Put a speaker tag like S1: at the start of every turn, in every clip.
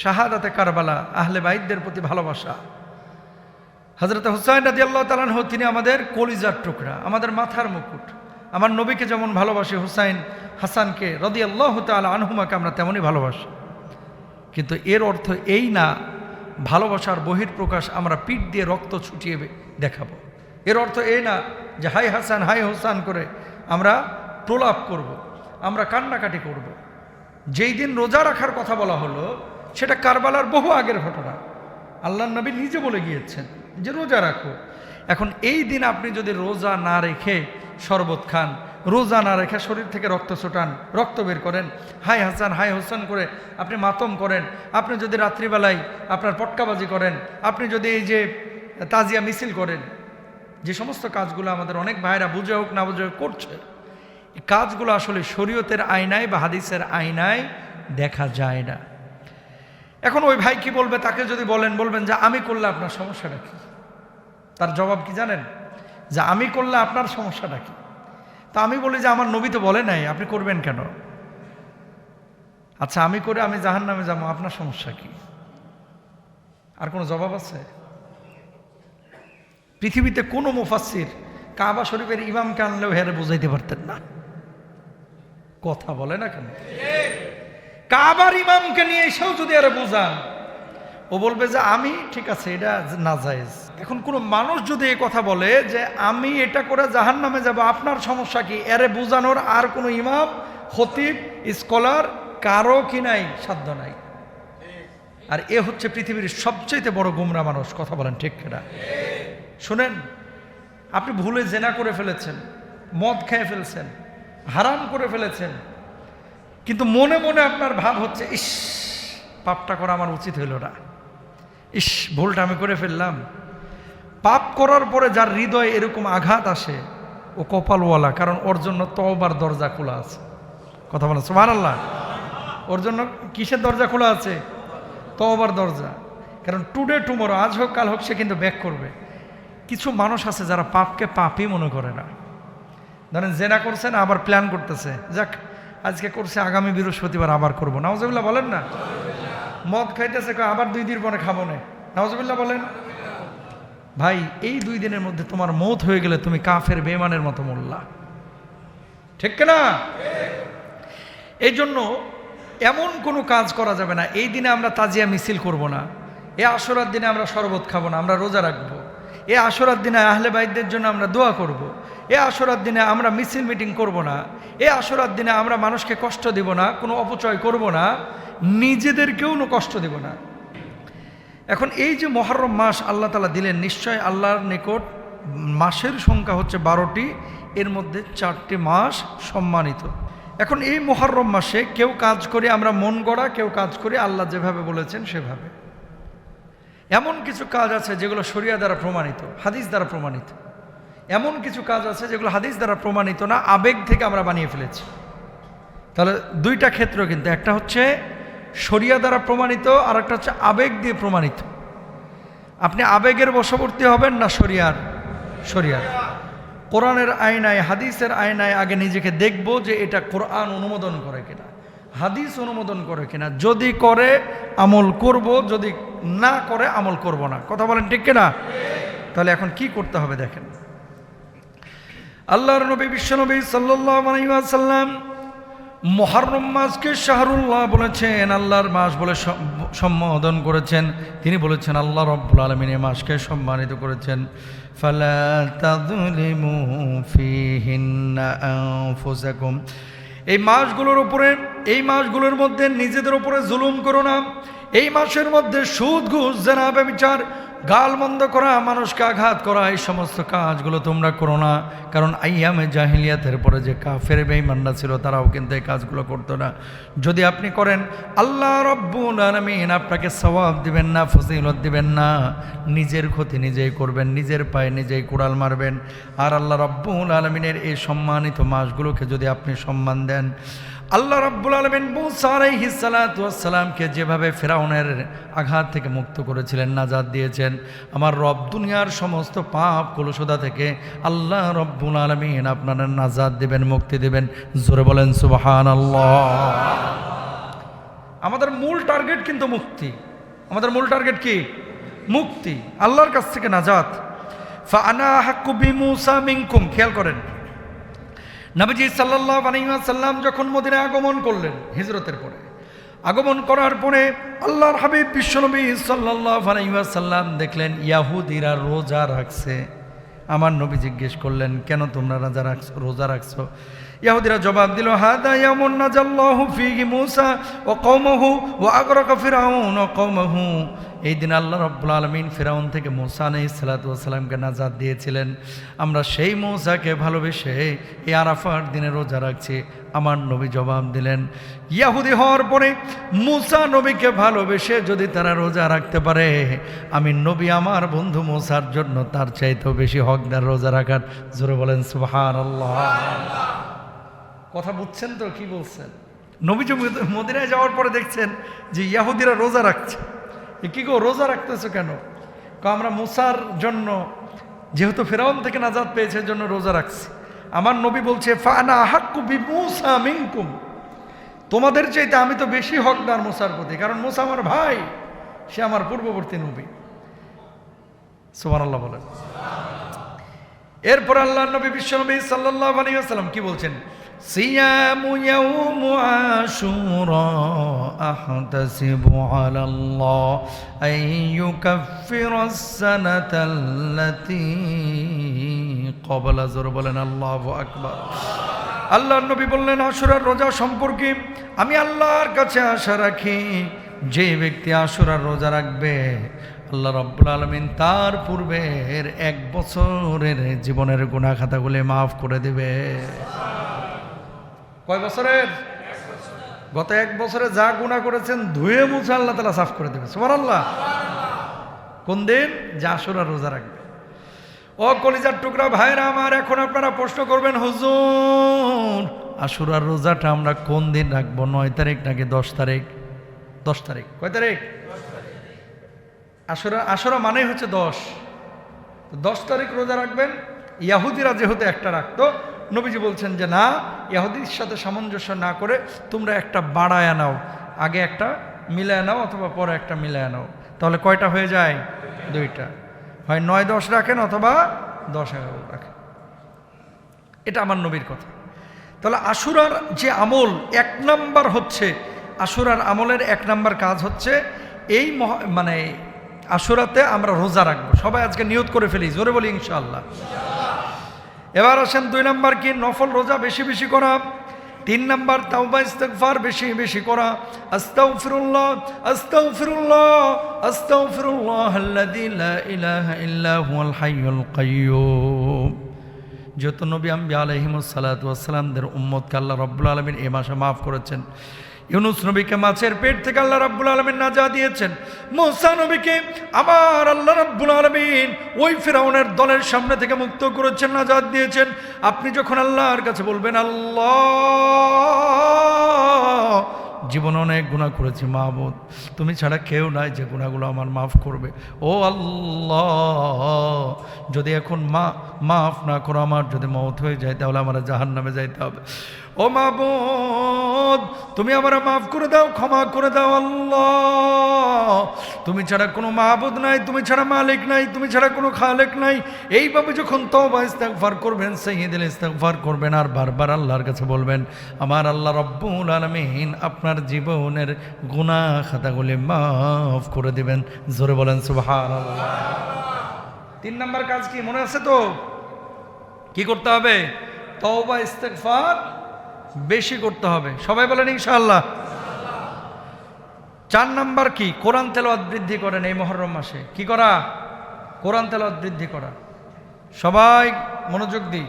S1: শাহাদাতে কারবালা, আহলে বাইতদের প্রতি ভালোবাসা। হযরত হুসাইন রাদিয়াল্লাহু তাআলা আনহু তিনি আমাদের কলিজার টুকরা, আমাদের মাথার মুকুট। আমার নবীকে যেমন ভালোবাসি, হুসাইন হাসানকে রাদিয়াল্লাহু তাআলা আনহুমাকে আমরা তেমনই ভালোবাসি। কিন্তু এর অর্থ এই না ভালোবাসার বহিঃপ্রকাশ আমরা পিঠ দিয়ে রক্ত ছুটিয়ে দেখাবো। এর অর্থ এই না যে হাই হাসান হাই হুসান করে আমরা প্রলাপ করব, আমরা কান্নাকাটি করব। যেই দিন রোজা রাখার কথা বলা হলো সেটা কারবালার বহু আগের ঘটনা। আল্লাহর নবী নিজে বলে গিয়েছেন যে রোজা রাখো। এখন এই দিন আপনি যদি রোজা না রেখে শরবত খান, রোজা না রেখে শরীর থেকে রক্ত ছোটান, রক্ত বের করেন, হাই হাসান হাই হোসেন করে আপনি মাতম করেন, আপনি যদি রাত্রিবেলায় আপনার পটকাবাজি করেন, আপনি যদি এই যে তাজিয়া মিছিল করেন, যে সমস্ত কাজগুলো আমাদের অনেক ভাইরা বুঝে হোক না বুঝে হোক করছে, এই কাজগুলো আসলে শরীয়তের আয়নায় বা হাদিসের আয়নায় দেখা যায় না। এখন ওই ভাই কি বলবে? তাকে যদি বলবেন যে আমি করলে আপনার সমস্যাটা কি? তার জবাব কি জানেন? যে আমি করলে আপনার সমস্যাটা কি? তা আমি বলি যে আমার নবী তো বলে নাই, আপনি করবেন কেন? আচ্ছা আমি করে আমি জাহান্নামে যাবো, আপনার সমস্যা কি? আর কোনো জবাব আছে? পৃথিবীতে কোনো মুফাসসির কাবা শরীফের ইমামকে আনলেও হেরে বুঝাইতে পারতেন না। কথা বলে না কেন? কাবার ইমামকে নিয়ে এসেও যদি আরে বুঝান, ও বলবে যে আমি ঠিক আছে, এটা নাজায়েজ। এখন কোনো মানুষ যদি এই কথা বলে যে আমি এটা করে জাহান্নামে যাব, আপনার সমস্যা কি, এরে বুঝানোর আর কোনো ইমাম, খতিব, স্কলার কারো কি নাই, সাধ্য নাই। আর এ হচ্ছে পৃথিবীর সবচেয়ে বড় গোমরা মানুষ। কথা বলেন ঠিক কিনা? শুনেন, আপনি ভুলে জেনা করে ফেলেছেন, মদ খেয়ে ফেলছেন, হারাম করে ফেলেছেন, কিন্তু মনে মনে আপনার ভাব হচ্ছে ইস পাপটা করা আমার উচিত হইল না, ইস ভুলটা আমি করে ফেললাম। পাপ করার পরে যার হৃদয়ে এরকম আঘাত আসে ও কপালওয়ালা, কারণ ওর জন্য তওবার দরজা খোলা আছে। কথা বলেন সুবহানাল্লাহ। ওর জন্য কিসের দরজা খোলা আছে? তওবার দরজা। কারণ টুডে টুমরো, আজ হোক কাল হোক, সে কিন্তু ব্যাক করবে। কিছু মানুষ আছে যারা পাপকে পাপই মনে করে না। ধরেন জেনা করছেন, আবার প্ল্যান করতেছে, যাক আজকে করছে, আগামী বৃহস্পতিবার আবার করবো। নাউজুবিল্লাহ বলেন না? মদ খাইতেছে, আবার 2 দিন পরে খাবো না। নাউজুবিল্লাহ বলেন। ভাই এই 2 দিনের মধ্যে তোমার মৌত হয়ে গেলে তুমি কাফের বেঈমানের মতো মরলা, ঠিক না? এই জন্য এমন কোনো কাজ করা যাবে না। এই দিনে আমরা তাজিয়া মিছিল করব না, এই আশুরার দিনে আমরা শরবত খাবো না, আমরা রোজা রাখবো। এই আশুরার দিনে আহলে বাইতদের জন্য আমরা দোয়া করব। এই আশুরার দিনে আমরা মিছিল মিটিং করব না। এই আশুরার দিনে আমরা মানুষকে কষ্ট দেব না, কোনো অপচয় করব না, নিজেদেরকেও কষ্ট দেব না। এখন এই যে মুহররম মাস আল্লাহ তাআলা দিলেন, নিশ্চয় আল্লাহর নিকট মাসের সংখ্যা হচ্ছে 12টি, এর মধ্যে 4টি মাস সম্মানিত। এখন এই মুহররম মাসে কেউ কাজ করে আমরা মন গড়া, কেউ কাজ করে আল্লাহ যেভাবে বলেছেন সেভাবে। এমন কিছু কাজ আছে যেগুলো শরিয়া দ্বারা প্রমাণিত, হাদিস দ্বারা প্রমাণিত। এমন কিছু কাজ আছে যেগুলো হাদিস দ্বারা প্রমাণিত না, আবেগ থেকে আমরা বানিয়ে ফেলেছি। তাহলে 2টা ক্ষেত্র, কিন্তু একটা হচ্ছে শরিয়া দ্বারা প্রমাণিত, আর একটা হচ্ছে আবেগ দিয়ে প্রমাণিত। আপনি আবেগের বশবর্তী হবেন না শরিয়ার? কোরআনের আয়নায়, হাদিসের আয়নায় আগে নিজেকে দেখব যে এটা কোরআন অনুমোদন করে কিনা, হাদিস অনুমোদন করে কিনা। যদি করে আমল করব, যদি না করে আমল করব না। কথা বলেন ঠিক কিনা? তাহলে এখন কি করতে হবে দেখেন। আল্লাহর নবী বিশ্বনবী সাল্লাল্লাহু আলাইহি ওয়াসাল্লাম মুহররম মাসকে শাহরুল্লাহ বলেছেন, আল্লাহর মাস বলে সম্বোধন করেছেন। তিনি বলেছেন আল্লাহ রাব্বুল আলামিন এই মাসকে সম্মানিত করেছেন, ফালা তাযলিমু ফীহিন্না আনফুসাকুম। এই মাসগুলোর উপরে, এই মাসগুলোর মধ্যে নিজেদের উপরে জুলুম করো না। এই মাসের মধ্যে সুদ, ঘুষ, জেনা, ব্যভিচার, গালমন্দ করা, মানুষকে আঘাত করা, এই সমস্ত কাজগুলো তোমরা করো না। কারণ আইয়ামে জাহিলিয়াতের পরে যে কাফের বেঈমানরা ছিল তারাও কিন্তু এই কাজগুলো করতো না। যদি আপনি করেন আল্লাহ রাব্বুল আলামিন আপনাকে সওয়াব দিবেন না, ফজিলত দিবেন না, নিজের ক্ষতি নিজেই করবেন, নিজের পায়ে নিজেই কুড়াল মারবেন। আর আল্লাহ রাব্বুল আলামিনের এই সম্মানিত মাসগুলোকে যদি আপনি সম্মান দেন, আল্লাহ রাব্বুল আলামিন মূসা আলাইহিস সালাতু ওয়াস সালামকে যেভাবে ফিরাউনের আঘাত থেকে মুক্ত করেছিলেন, নাজাত দিয়েছেন, আমার রব দুনিয়ার সমস্ত পাপ কলুষতা থেকে আল্লাহ রাব্বুল আলামিন আপনাদের নাজাত দিবেন, মুক্তি দিবেন। জোরে বলেন সুবহানাল্লাহ। আমাদের মূল টার্গেট কিন্তু মুক্তি। আমাদের মূল টার্গেট কি? মুক্তি, আল্লাহর কাছ থেকে নাজাত। ফাআনা আহাক্কু বিমূসা মিনকুম। খেয়াল করেন, নবীজি সাল্লাল্লাহু আলাইহি ওয়াসাল্লাম যখন মদিনায় আগমন করলেন, হিজরতের পরে আগমন করার পরে আল্লাহর হাবিব বিশ্বনবী সাল্লাল্লাহু আলাইহি ওয়াসাল্লাম দেখলেন ইহুদিরা রোজা রাখছে। আমার নবী জিজ্ঞেস করলেন, কেন তোমরা রোজা রাখছো? ইহুদিরা জবাব দিল, হাদা ইয়াউমুন নাজাল্লাহু ফীহি মূসা ওয়া কওমাহু ওয়া আগরাকা ফিরআউন ওয়া কওমাহু। এই দিন আল্লাহ রাব্বুল আলামিন ফিরআউন থেকে মূসা আলাইহিস সালাতু ওয়াস সালামকে নাজাত দিয়েছিলেন। আমরা সেই মূসাকে ভালোবেসে এই আরাফার দিনে রোজা রাখছি। আমার নবী জবাব দিলেন, ইহুদি হওয়ার পরে মূসা নবীকে ভালোবেসে যদি তারা রোজা রাখতে পারে, আমি নবী আমার বন্ধু মূসার জন্য তার চাইতেও বেশি হকদার রোজা রাখার। জোরে বলেন সুবহানাল্লাহ। কথা বুঝছেন তো কি বলছেন? নবী মদিনায় যাওয়ার পরে দেখছেন যে ইহুদিরা রোজা রাখছে। কি গো, রোজা রাখতেছো কেন? আমরা মূসার জন্য, যেহেতু ফিরআউন থেকে নাজাত পেয়েছে জন্য রোজা রাখছি। আমার নবী বলছে, ফাআনা আহাক্কু বিমূসা মিনকুম। তোমাদের চাইতে আমি তো বেশি হকদার মূসার প্রতি, কারণ মূসা আমার ভাই, সে আমার পূর্ববর্তী নবী। সুবহানাল্লাহ বলেন। এরপর আল্লাহর নবী বিশ্বনবী সাল্লাল্লাহু আলাইহি ওয়াসাল্লাম কি বলছেন? সিয়ামু ইয়াউমু আশুরা আহতাসিবু আলাল্লাহ আন ইউকাফফিরাস সানাতাল্লাতী ক্বাবলা। জোরে বলেন আল্লাহু আকবার। আল্লাহর নবী বললেন, আশুরার রোজা সম্পর্কে আমি আল্লাহর কাছে আশা রাখি, যে ব্যক্তি আশুরার রোজা রাখবে আল্লাহ রাব্বুল আলামিন তার পূর্বের 1 বছরের জীবনের গুনাহ খাতাগুলো মাফ করে দেবে। কয় বছরের? গত 1 বছরে যা গুনাহ করেছেন ধুয়ে মুছে আল্লাহ তাআলা সাফ করে দেবে। সুবহানাল্লাহ। কোন দিন? যে আশুরার রোজা রাখবে। ও কলিজার টুকরা ভাইরা আমার, এখন আপনারা প্রশ্ন করবেন, হুজুর আশুরার রোজাটা আমরা কোন দিন রাখবো? 9 তারিখ নাকি 10 তারিখ? 10 তারিখ। কয় তারিখ? আশুরা মানেই হচ্ছে 10। 10 তারিখ রোজা রাখবেন। ইহুদিরা যেহেতু একটা রাখতো, নবীজি বলছেন যে না, ইহুদির সাথে সামঞ্জস্য না করে তোমরা একটা বাড়ায় নাও, আগে একটা মিলায় নাও অথবা পরে একটা মিলায় নাও। তাহলে কয়টা হয়ে যায়? 2টা। হয় 9-10 রাখেন অথবা 10-11 রাখেন। এটা আমার নবীর কথা। তাহলে আশুরার যে আমল, 1 নাম্বার হচ্ছে, আশুরার আমলের 1 নাম্বার কাজ হচ্ছে এই মানে আশুরাতে আমরা রোজা রাখবো। সবাই আজকে নিয়ত করে ফেলি, জোরে বলি ইনশাআল্লাহ। এবার আসেন 2 নাম্বার কি? নফল রোজা বেশি বেশি করা। 3 নাম্বার তাওবা ইস্তিগফার বেশি বেশি করা। আস্তাগফিরুল্লাহ আস্তাগফিরুল্লাহ আস্তাগফিরুল্লাহাল্লাযী লা ইলাহা ইল্লা হুয়াল হাইয়ুল কাইয়্যুম। যত নবী আম্বিয়া আলাইহিমুস সালাতু ওয়াস সালামদের উম্মতকে আল্লাহ রাব্বুল আলামিন এই মাসে মাফ করেছেন। ইউনুস নবীকে মাছের পেট থেকে আল্লাহ রাব্বুল আলামিন নাজাত দিয়েছেন। মূসা নবীকে আবার আল্লাহ রাব্বুল আলামিন ওই ফিরআউনের দলের সামনে থেকে মুক্ত করেছেন, নাজাত দিয়েছেন। আপনি যখন আল্লাহর কাছে বলবেন, আল্লাহ জীবনে অনেক গুনাহ করেছি মাহবুদ, তুমি ছাড়া কেউ নাই যে গুনাহগুলো আমার মাফ করবে। ও আল্লাহ, যদি এখন মাফ না করো, আমার যদি মওত হয়ে যায় তাহলে আমার জাহান্নামে যাইতে হবে। ও মাবুদ, তুমি আমার মাফ করে দাও, ক্ষমা করে দাও। আল্লাহ, তুমি ছাড়া কোনো মাবুদ নাই, তুমি ছাড়া মালিক নাই, তুমি ছাড়া কোনো খালেক নাই। এইভাবে যখন তওবা ইস্তিগফার করবেন, সাইয়্যিদুল ইস্তিগফার করবেন আর বারবার আল্লাহর কাছে বলবেন, আমার আল্লাহ রাব্বুল আলামিন আপনার জীবনের গুনাহ খাতাগুলি মাফ করে দিবেন। জোরে বলেন সুবহানাল্লাহ। 3 নাম্বার কাজ কি মনে আছে তো? কি করতে হবে? তওবা ইস্তিগফার বেশি করতে হবে। সবাই বলেন ইনশাআল্লাহ। 4 নাম্বার কি? কোরআন তেলাওয়াত বৃদ্ধি করেন এই মুহররম মাসে। কি করা? কোরআন তেলাওয়াত বৃদ্ধি করা। সবাই মনোযোগ দিই,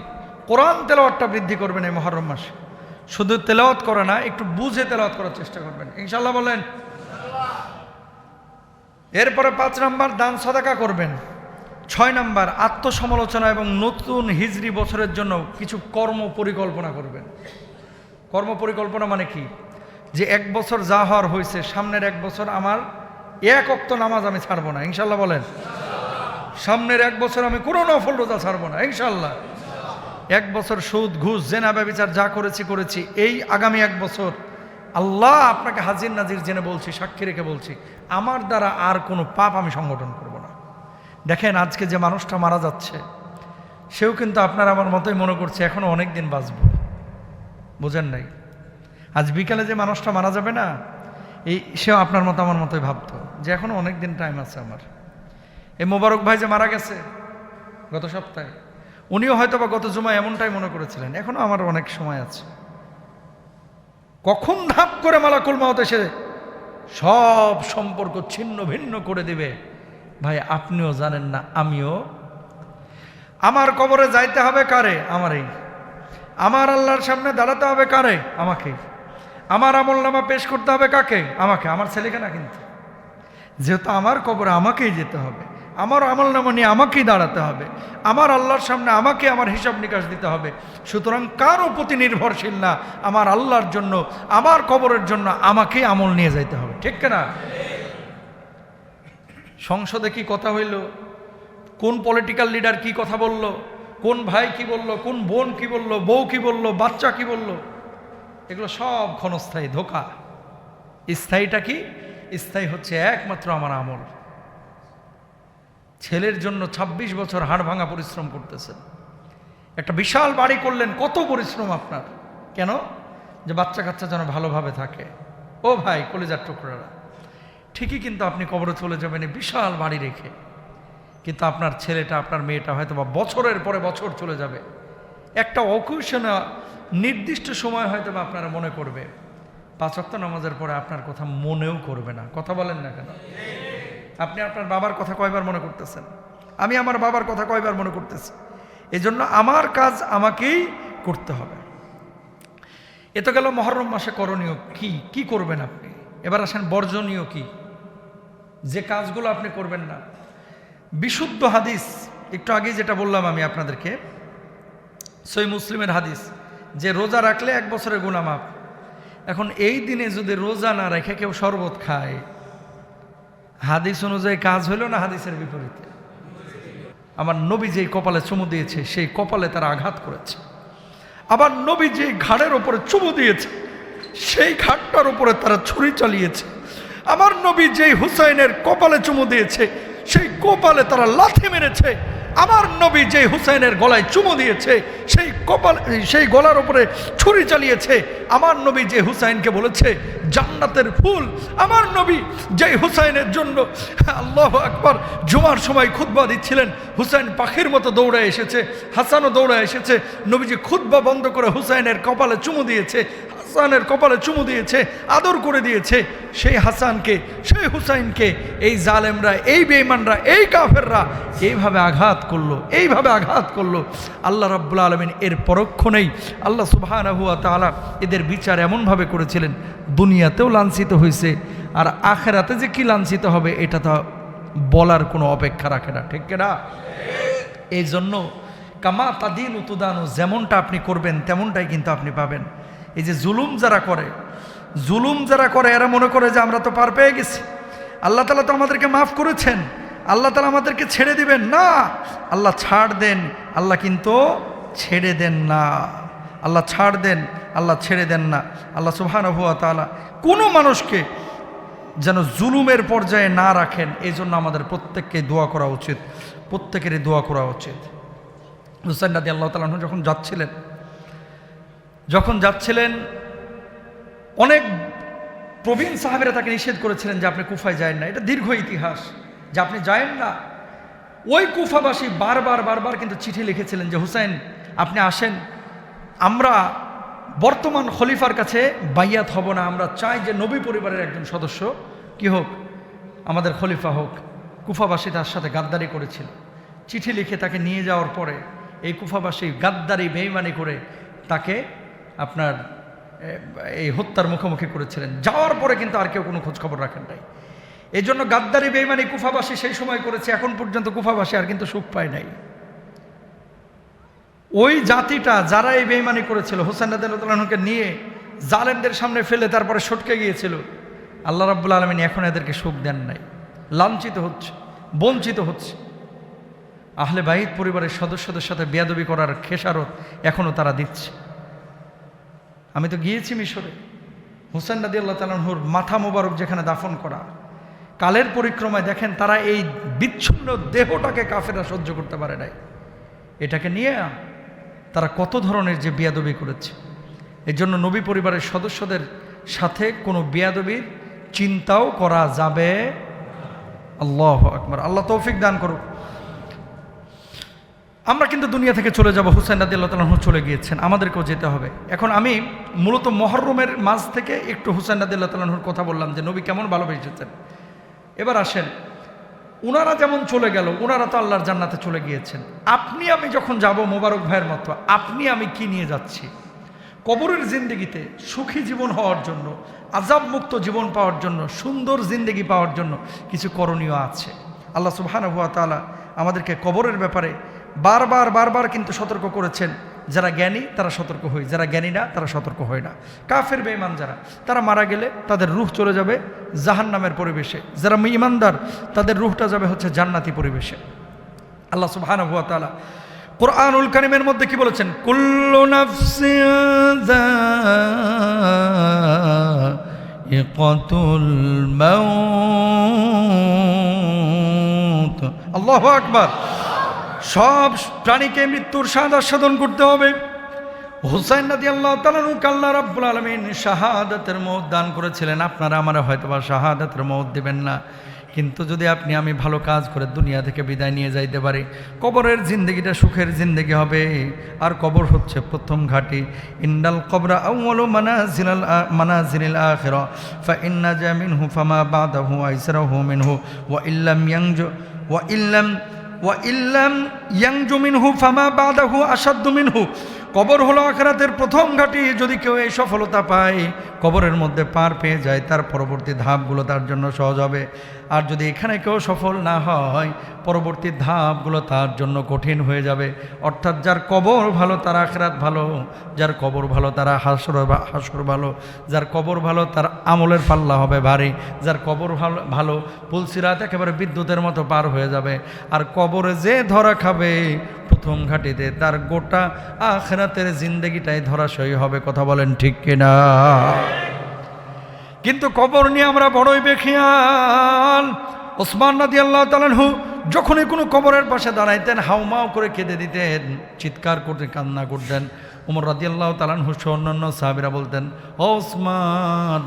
S1: কোরআন তেলাওয়াতটা বৃদ্ধি করবেন এই মুহররম মাসে। শুধু তেলাওয়াত করে না, একটু বুঝে তেলাওয়াত করার চেষ্টা করবেন ইনশাআল্লাহ বলেন। এরপরে 5 নাম্বার দান সাদাকা করবেন। 6 নাম্বার আত্মসমালোচনা এবং নতুন হিজরি বছরের জন্য কিছু কর্ম পরিকল্পনা করবেন। কর্ম পরিকল্পনা মানে কি? যে 1 বছর যা হওয়ার হয়েছে, সামনের 1 বছর আমার 1 ওয়াক্ত নামাজ আমি ছাড়বো না ইনশাল্লাহ বলেন। সামনের 1 বছর আমি কোনো নফল রোজা ছাড়বো না ইনশাল্লাহ। 1 বছর সুদ ঘুষ জেনা ব্যভিচার যা করেছি এই আগামী 1 বছর আল্লাহ আপনাকে হাজির নাজির জেনে বলছি, সাক্ষী রেখে বলছি, আমার দ্বারা আর কোনো পাপ আমি সংগঠন করব না। দেখেন আজকে যে মানুষটা মারা যাচ্ছে, সেও কিন্তু আপনার আমার মতোই মনে করছে এখনো অনেক দিন বাঁচব। বোঝেন নাই? আজ বিকালে যে মানুষটা মারা যাবে না, সেও আপনার মতো আমার মতোই ভাবতো যে এখনো অনেক দিন টাইম আছে আমার। এই মোবারক ভাই যে মারা গেছে গত সপ্তাহে, উনিও হয়তো বা গত জুমায় এমনটাই মনে করেছিলেন, এখনো আমার অনেক সময় আছে। কখন ধাপ করে মালাকুল মাউত এসে সব সম্পর্ক ছিন্ন ভিন্ন করে দিবে ভাই আপনিও জানেন না, আমিও। আমার কবরে যাইতে হবে কারে? আমারই। আমার আল্লাহর সামনে দাঁড়াতে হবে কারে? আমাকে। আমার আমলনামা পেশ করতে হবে কাকে? আমাকে। আমার ছেলেকে না কিন্তু। যেহেতু আমার কবরে আমাকেই যেতে হবে, আমার আমলনামা নিয়ে আমাকেই দাঁড়াতে হবে, আমার আল্লাহর সামনে আমাকে আমার হিসাব নিকাশ দিতে হবে। সুতরাং কারও প্রতি নির্ভরশীল না, আমার আল্লাহর জন্য, আমার কবরের জন্য আমাকেই আমল নিয়ে যাইতে হবে। ঠিক না? সংসদে কি কথা হইল, কোন পলিটিক্যাল লিডার কি কথা বলল, কোন ভাই কি বলল, কোন বোন কি বলল, বউ কি বলল, বাচ্চা কি বলল, এগুলো সব ক্ষণস্থায়ী, ধোঁকা। স্থায়ীটা কি? স্থায়ী হচ্ছে একমাত্র আমার আমল। ছেলের জন্য ২৬ বছর হাড় ভাঙা পরিশ্রম করতেছেন, একটা বিশাল বাড়ি করলেন, কত পরিশ্রম আপনার, কেন? যে বাচ্চা কাচ্চা যেন ভালোভাবে থাকে। ও ভাই কলিজার টুকরারা, ঠিকই কিন্তু আপনি কবরে চলে যাবেন এই বিশাল বাড়ি রেখে, কিন্তু আপনার ছেলেটা, আপনার মেয়েটা হয়তো বা বছরের পরে বছর চলে যাবে, একটা অকুশনে নির্দিষ্ট সময় হয়তো বা আপনারা মনে করবে, ৫ ওয়াক্ত নামাজের পরে আপনার কথা মনেও করবে না। কথা বলেন না কেন? আপনি আপনার বাবার কথা কয়বার মনে করতেছেন? আমি আমার বাবার কথা কয়বার মনে করতেছি? এজন্য আমার কাজ আমাকেই করতে হবে। এ তো গেল মহরম মাসে করণীয় কি কি করবেন আপনি। এবার আসেন বর্জনীয় কি, যে কাজগুলো আপনি করবেন না। বিশুদ্ধ হাদিস, একটু আগে যেটা বললাম আমি আপনাদেরকে, সহিহ মুসলিমের হাদিস, যে রোজা রাখলে 1 বছরের গুনাহ মাফ। এখন এই দিনে যদি রোজা না রেখে কেউ শরবত খায়, হাদিস অনুযায়ী কাজ হইল না হাদিসের বিপরীতে? আমার নবী যেই কপালে চুমু দিয়েছে সেই কপালে তারা আঘাত করেছে। আবার নবী যেই ঘাড়ের ওপরে চুমু দিয়েছে সেই ঘাটটার উপরে তারা ছুরি চালিয়েছে। আমার নবী যেই হুসাইনের কপালে চুমু দিয়েছে সেই কপালে তারা লাথি মেরেছে। আমার নবী যেই হুসাইনের গলায় চুমু দিয়েছে সেই গলার উপরে ছুরি চালিয়েছে। আমার নবী যে হুসাইনকে বলেছে জান্নাতের ফুল, আমার নবী যেই হুসাইনের জন্য আল্লাহু আকবার জুমার সময় খুতবা দিচ্ছিলেন, হুসাইন পাখির মতো দৌড়ায় এসেছে, হাসানও দৌড়ায় এসেছে, নবীজি খুতবা বন্ধ করে হুসাইনের কপালে চুমু দিয়েছে, হাসানের কপালে চুমু দিয়েছে, আদর করে দিয়েছে। সেই হাসানকে, সেই হুসাইনকে এই জালেমরা, এই বেঈমানরা, এই কাফেররা এইভাবে আঘাত করলো, এইভাবে আঘাত করলো। আল্লাহ রাব্বুল আলামিন এর পরক্ষণেই আল্লাহ সুবহানাহু ওয়া তাআলা এদের বিচার এমনভাবে করেছিলেন, দুনিয়াতেও লাঞ্ছিত হয়েছে, আর আখিরাতে যে কি লাঞ্ছিত হবে এটা তো বলার কোনো অপেক্ষা রাখে না। ঠিক না? এই জন্য কামা তাদিনু তুদানু, যেমনটা আপনি করবেন তেমনটাই কিন্তু আপনি পাবেন। এই যে জুলুম যারা করে এরা মনে করে যে আমরা তো পার পেয়ে গেছি, আল্লাহ তাআলা তো আমাদেরকে মাফ করেছেন, আল্লাহ তাআলা আমাদেরকে ছেড়ে দিবেন না। আল্লাহ ছাড় দেন, আল্লাহ কিন্তু ছেড়ে দেন না। আল্লাহ ছাড় দেন, আল্লাহ ছেড়ে দেন না। আল্লাহ সুবহানাহু ওয়া তাআলা কোনো মানুষকে যেন জুলুমের পর্যায়ে না রাখেন, এই জন্য আমাদের প্রত্যেককে দোয়া করা উচিত, প্রত্যেকেরই দোয়া করা উচিত। হুসাইন রাদিয়াল্লাহু তাআলা আনহু যখন যাচ্ছিলেন অনেক প্রবীণ সাহাবীরা তাকে নিষেধ করেছিলেন যে আপনি কুফায় যায়েন না। এটা দীর্ঘ ইতিহাস যে আপনি যায়েন না। ওই কুফাবাসী বারবার কিন্তু চিঠি লিখেছিলেন যে হুসাইন আপনি আসেন, আমরা বর্তমান খলিফার কাছে বাইয়াত হব না, আমরা চাই যে নবী পরিবারের একজন সদস্য কি হোক, আমাদের খলিফা হোক। কুফাবাসী তার সাথে গাদ্দারি করেছিল। চিঠি লিখে তাকে নিয়ে যাওয়ার পরে এই কুফাবাসী গাদ্দারি বেঈমানি করে তাকে আপনার এই হত্যার মুখোমুখি করেছিলেন। যাওয়ার পরে কিন্তু আর কেউ কোনো খোঁজ খবর রাখেন নাই। এই জন্য গাদ্দারি বেঈমানি কুফাবাসী সেই সময় করেছে, এখন পর্যন্ত কুফাবাসী আর কিন্তু সুখ পায় নাই। ওই জাতিটা যারা এই বেঈমানি করেছিল, হুসাইন রাদিয়াল্লাহু আনহুকে নিয়ে জালেমদের সামনে ফেলে তারপরে সটকে গিয়েছিল, আল্লাহ রাব্বুল আলামিন এখন এদেরকে সুখ দেন নাই, লাঞ্ছিত হচ্ছে, বঞ্চিত হচ্ছে। আহলে বাইত পরিবারের সদস্যদের সাথে বেয়াদবি করার খেসারত এখনও তারা দিচ্ছে। আমি তো গিয়েছি মিশরে, হুসেন রাদিয়াল্লাহু তাআলা আনহুর মাথা মোবারক যেখানে দাফন করা, কালের পরিক্রমায় দেখেন তারা এই বিচ্ছিন্ন দেহটাকে কাফেররা সহ্য করতে পারে নাই। এটাকে নিয়ে তারা কত ধরনের যে বিয়াদবি করেছে। এই জন্য নবী পরিবারের সদস্যদের সাথে কোনো বিয়াদবির চিন্তাও করা যাবে। আল্লাহু আকবার। আল্লাহ তৌফিক দান করুক। আমরা কিন্তু দুনিয়া থেকে চলে যাব, হুসাইন রাদিয়াল্লাহু তাআলা আনহু চলে গিয়েছেন, আমাদেরকেও যেতে হবে। এখন আমি মূলত মুহররমের মাঝ থেকে একটু হুসাইন রাদিয়াল্লাহু তাআলা আনহুর কথা বললাম যে নবী কেমন ভালোবেসেছেন। এবার আসেন, উনারা যেমন চলে গেল, উনারা তো আল্লাহর জান্নাতে চলে গিয়েছেন। আপনি আমি যখন যাব মোবারক ভাইয়ের মতো, আপনি আমি কি নিয়ে যাচ্ছি? কবরের জিন্দেগিতে সুখী জীবন হওয়ার জন্য, আযাব মুক্ত জীবন পাওয়ার জন্য, সুন্দর জিন্দেগি পাওয়ার জন্য কিছু করণীয় আছে। আল্লাহ সুবহানাহু ওয়া তাআলা আমাদেরকে কবরের ব্যাপারে বারবার বারবার কিন্তু সতর্ক করেছেন। যারা জ্ঞানী তারা সতর্ক হয়, যারা জ্ঞানী না তারা সতর্ক হয় না। কাফের বেঈমান যারা, তারা মারা গেলে তাদের রূহ চলে যাবে জাহান্নামের পরিবেশে। যারা ঈমানদার তাদের রূহটা যাবে হচ্ছে জান্নাতি পরিবেশে। আল্লাহ সুবহানাহু ওয়া তাআলা কুরআনুল কারীমের মধ্যে কি বলেছেন? কুল্লু নাফসিন যায়িকাতুল মাউত। আল্লাহু আকবার। সব প্রাণীকে মৃত্যুর স্বাদ আস্বাদন করতে হবে। হুসাইন রাদিয়াল্লাহু তাআলা আনহুকে আল্লাহ রাব্বুল আলামিন শাহাদাতের মওত দান করেছিলেন। আপনারা আমারা হয়তোবা শাহাদাতের মওত দিবেন না, কিন্তু যদি আপনি আমি ভালো কাজ করে দুনিয়া থেকে বিদায় নিয়ে যাইতে পারি, কবরের জিন্দেগিটা সুখের জিন্দেগি হবে। আর কবর হচ্ছে প্রথম ঘাঁটি। ইন্নাল কবরা আউয়ালু মানাজিলিল আখিরা ফা ইন্না জা মিনহু ফামা বাদাহু আইসরাহু মিনহু ওয়া ইল্লাম ইয়ানজু মিনহু ফামা বাদাহু আশাদ্দু মিনহু। কবর হলো আখিরাতের প্রথম ঘাঁটি। যদি কেউ এই সফলতা পায়, কবরের মধ্যে পার পেয়ে যায়, তার পরবর্তী ধাপগুলো তার জন্য সহজ হবে। আর যদি এখানে কেউ সফল না হয়, পরবর্তী ধাপগুলো তার জন্য কঠিন হয়ে যাবে। অর্থাৎ যার কবর ভালো তার আখিরাত ভালো, যার কবর ভালো তার হাসর ভালো, যার কবর ভালো তার আমলের পাল্লা হবে ভারী, যার কবর ভালো পুলসিরাত একেবারে বিদ্যুতের মতো পার হয়ে যাবে। আর কবরে যে ধরা খাবে প্রথম ঘাটিতে, তার গোটা আখিরাতের জিন্দেগিটাই ধরাশয়ী হবে। কথা বলেন ঠিক কিনা? কিন্তু কবর নিয়ে আমরা বড়ই বেখিয়াল। ওসমান রাদিয়াল্লাহু তাআলা আনহু যখনই কোনো কবরের পাশে দাঁড়াইতেন, হাউমাউ করে কেঁদে দিতেন, চিৎকার করতে কান্না করতেন। ওমর রাদিয়াল্লাহু তাআলা আনহু সহ অন্যান্য সাহাবীরা বলতেন, ও ওসমান,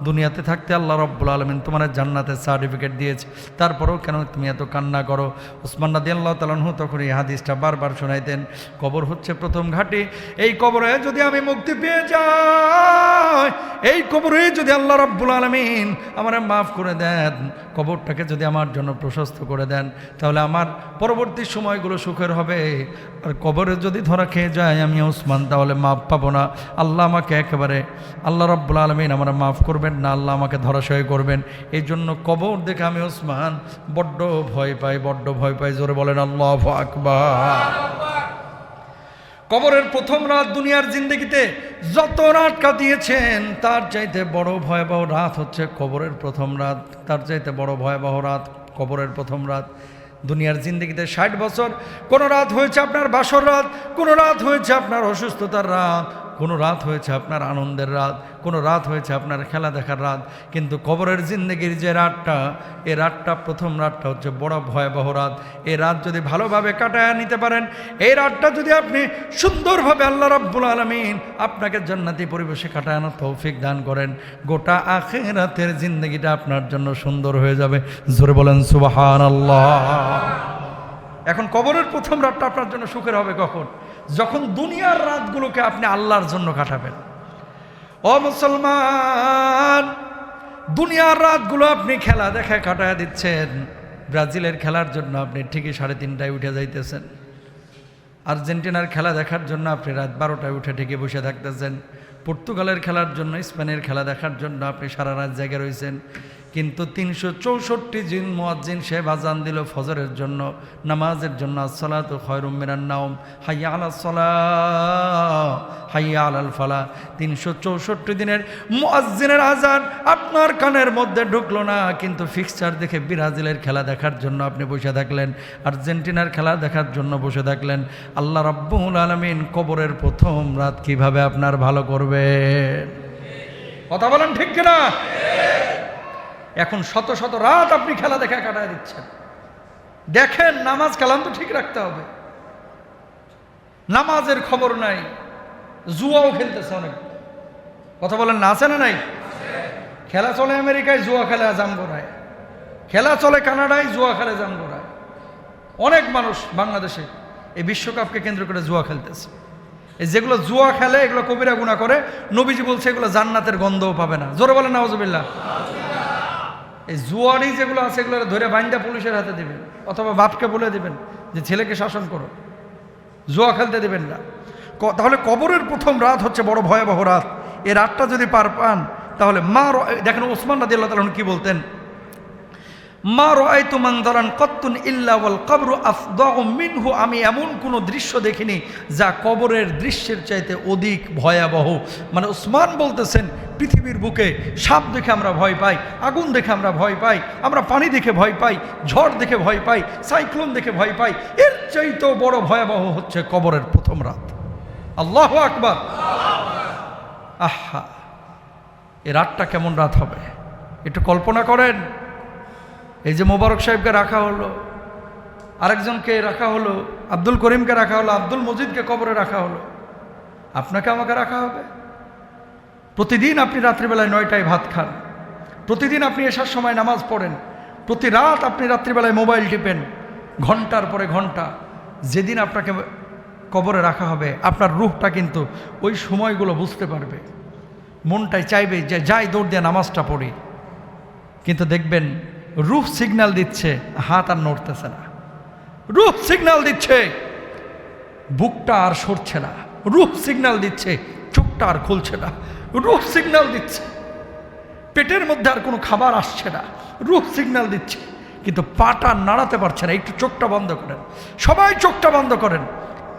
S1: দুনিয়াতে থাকতে আল্লাহ রাব্বুল আলামিন তোমার জান্নাতের সার্টিফিকেট দিয়েছে, তারপরেও কেন তুমি এত কান্না করো? ওসমান রাদিয়াল্লাহু তাআলা আনহু তখন এই হাদিসটা বারবার শোনাইতেন। কবর হচ্ছে প্রথম ঘাঁটি। এই কবরে যদি আমি মুক্তি পেয়ে যাই, এই কবরে যদি আল্লাহ রাব্বুল আলামিন আমারে মাফ করে দেন, কবরটাকে যদি আমার জন্য প্রশস্ত করে দেন, তাহলে আমার পরবর্তী সময়গুলো সুখের হবে। আর কবরে যদি ধরা খেয়ে যায় আমি ওসমান, তাহলে মাফ পাবো না। আল্লাহ আমাকে একেবারে, আল্লাহ রাব্বুল আলামিন আমার মাফ করবেন না, আল্লাহ আমাকে ধরাশয় করবেন। এই জন্য কবর দেখে আমি ওসমান বড্ড ভয় পাই। জোরে বলেন আল্লাহু আকবার। কবরের প্রথম রাত দুনিয়ার জিন্দেগিতে যত রাত কাটিয়েছেন, তার চাইতে বড় ভয়াবহ রাত হচ্ছে কবরের প্রথম রাত। তার চাইতে বড় ভয়াবহ রাত কবরের প্রথম রাত। দুনিয়ার জিন্দেগিতে 60 বছর, কোনো রাত হয়েছে আপনার বাসর রাত, কোনো রাত হয়েছে আপনার অসুস্থতার রাত, কোনো রাত হয়েছে আপনার আনন্দের রাত, কোনো রাত হয়েছে আপনার খেলা দেখার রাত। কিন্তু কবরের জিন্দেগির যে রাতটা, এই রাতটা, প্রথম রাতটা হচ্ছে বড় ভয়াবহ রাত। এই রাত যদি ভালোভাবে কাটায় নিতে পারেন, এই রাতটা যদি আপনি সুন্দরভাবে আল্লাহ রাব্বুল আলামিন আপনাকে জান্নাতি পরিবেশে কাটানোর তৌফিক দান করেন, গোটা আখিরাতের জিন্দেগিটা আপনার জন্য সুন্দর হয়ে যাবে। জোরে বলেন সুবহানাল্লাহ। এখন কবরের প্রথম রাতটা আপনার জন্য সুখের হবে কখন? যখন দুনিয়ার রাতগুলোকে আপনি আল্লাহর জন্য কাটাবেন। ও মুসলমান, দুনিয়ার রাতগুলো আপনি খেলা দেখায় কাটায় দিচ্ছেন। ব্রাজিলের খেলার জন্য আপনি ঠিকই 3:30টায় উঠে যাইতেছেন। আর্জেন্টিনার খেলা দেখার জন্য আপনি রাত 12টায় উঠে ঠিকই বসে থাকতেছেন। পর্তুগালের খেলার জন্য, স্পেনের খেলা দেখার জন্য আপনি সারা রাত জেগে রয়েছেন। কিন্তু 364 দিন মুয়াজ্জিন সে আযান দিল ফজরের জন্য, নামাজের জন্য, আসসালাতু খায়রুম মিনান নাওম, হাইয়া আলাস সালাহ, হাইয়া আলাল ফালাহ। 364 দিনের মুয়াজ্জিনের আযান আপনার কানের মধ্যে ঢুকলো না, কিন্তু ফিক্সচার দেখে ব্রাজিলের খেলা দেখার জন্য আপনি বসে থাকলেন, আর্জেন্টিনার খেলা দেখার জন্য বসে থাকলেন। আল্লাহ রাব্বুল আলামিন কবরের প্রথম রাত কিভাবে আপনার ভালো করবেন? কথা বলেন ঠিক কিনা? এখন শত শত রাত আপনি খেলা দেখা কাটায় দিচ্ছেন। দেখেন, নামাজ কালাম তো ঠিক রাখতে হবে। নামাজের খবর নাই, জুয়াও খেলতেছে অনেক। কথা বলেন না, আছে না নাই? খেলা চলে আমেরিকায়, জুয়া খেলে জামগোড়ায়। খেলা চলে কানাডায়, জুয়া খেলে জামগোড়ায়। অনেক মানুষ বাংলাদেশে এই বিশ্বকাপকে কেন্দ্র করে জুয়া খেলতেছে। এই যেগুলো জুয়া খেলে এগুলো কবিরা গুনাহ করে, নবীজি বলছে এগুলো জান্নাতের গন্ধও পাবে না। জোরে বলেন নাউজুবিল্লাহ। এই জুয়ারি যেগুলো আছে এগুলো ধরে বাইন্দা পুলিশের হাতে দিবেন, অথবা বাপকে বলে দিবেন যে ছেলেকে শাসন করো, জুয়া খেলতে দিবেন না। তাহলে কবরের প্রথম রাত হচ্ছে বড় ভয়াবহ রাত। এই রাতটা যদি পার পান তাহলে দেখেন ওসমান রাদিয়াল্লাহু তাআলা কি বলতেন, মা রাআইতু মানজারান কাত্তুন ইল্লা ওয়াল কবরু আফদাউ মিনহু। আমি এমন কোনো দৃশ্য দেখিনি যা কবরের দৃশ্যের চাইতে অধিক ভয়াবহ। মানে ওসমান বলতেছেন, পৃথিবীর বুকে সাপ দেখে আমরা ভয় পাই, আগুন দেখে আমরা ভয় পাই, আমরা পানি দেখে ভয় পাই, ঝড় দেখে ভয় পাই, সাইক্লোন দেখে ভয় পাই, এর চাইতেও বড় ভয়াবহ হচ্ছে কবরের প্রথম রাত। আল্লাহু আকবার। আহা, এই রাতটা কেমন রাত হবে একটু কল্পনা করেন। এই যে মোবারক সাহেবকে রাখা হলো, আরেকজনকে রাখা হলো, আব্দুল করিমকে রাখা হলো, আব্দুল মজিদকে কবরে রাখা হলো, আপনাকে আমাকে রাখা হবে। প্রতিদিন আপনি রাত্রিবেলায় 9টায় ভাত খান, প্রতিদিন আপনি এসার সময় নামাজ পড়েন, প্রতি রাত আপনি রাত্রিবেলায় মোবাইল টিপেন ঘন্টার পরে ঘন্টা। যেদিন আপনাকে কবরে রাখা হবে আপনার রূহটা কিন্তু ওই সময়গুলো বুঝতে পারবে, মনটাই চাইবে যে যাই দৌড় দিয়ে নামাজটা পড়ি। কিন্তু দেখবেন রূহ সিগন্যাল দিচ্ছে, হাত আর নড়তেছে না। রূহ সিগন্যাল দিচ্ছে, বুকটা আর সরছে না। রূহ সিগন্যাল দিচ্ছে, চোখটা আর খুলছে না। রূহ সিগন্যাল দিচ্ছে, পেটের মধ্যে আর কোনো খাবার আসছে না। রূহ সিগন্যাল দিচ্ছে, কিন্তু পাটা নাড়াতে পারছে না। একটু চোখটা বন্ধ করেন, সবাই চোখটা বন্ধ করেন,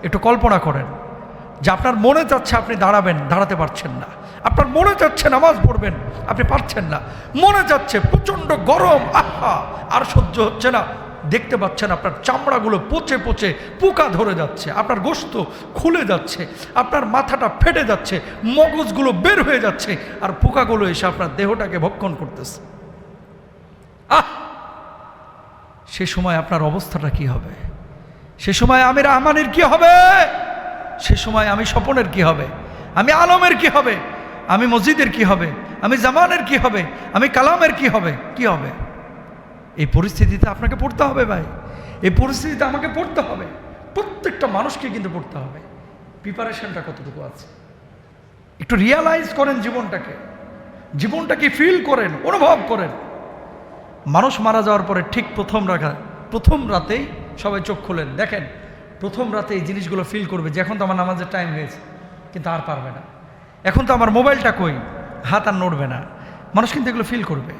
S1: একটু কল্পনা করেন যে আপনার মনে চাচ্ছে আপনি দাঁড়াবেন, দাঁড়াতে পারছেন না। আপনার মনে চাচ্ছে নামাজ পড়বেন, আপনি পারছেন না। মনে যাচ্ছে প্রচণ্ড গরম, আহা আর সহ্য হচ্ছে না। দেখতে পাচ্ছেন আপনার চামড়াগুলো পচে পচে পোকা ধরে যাচ্ছে, আপনার গোশত খুলে যাচ্ছে, আপনার মাথাটা ফেটে যাচ্ছে, মগজগুলো বের হয়ে যাচ্ছে, আর পোকাগুলো এসে আপনার দেহটাকে ভক্ষণ করতেছে। সে সময় আপনার অবস্থাটা কি হবে? সে সময় আমি রহমানের কি হবে? সে সময় আমি স্বপনের কি হবে? আমি আলমের কি হবে? আমি মসজিদের কি হবে? আমি জামানের কি হবে? আমি কালামের কি হবে? কি হবে? এই পরিস্থিতিতে আপনাকে পড়তে হবে ভাই, এই পরিস্থিতিতে আমাকে পড়তে হবে। প্রত্যেকটা মানুষকে কিন্তু পড়তে হবে। প্রিপারেশনটা কতটুকু আছে একটু রিয়ালাইজ করেন, জীবনটাকে ফিল করেন, অনুভব করেন। মানুষ মারা যাওয়ার পরে ঠিক প্রথম রাতেই সবাই চোখ খোলেন। দেখেন প্রথম রাতে এই জিনিসগুলো ফিল করবে যে এখন তো আমার নামাজের টাইম হয়েছে, কিন্তু আর পারবে না। এখন তো আমার মোবাইলটা কই, হাত আর নড়বে না। মানুষ কিন্তু এগুলো ফিল করবে।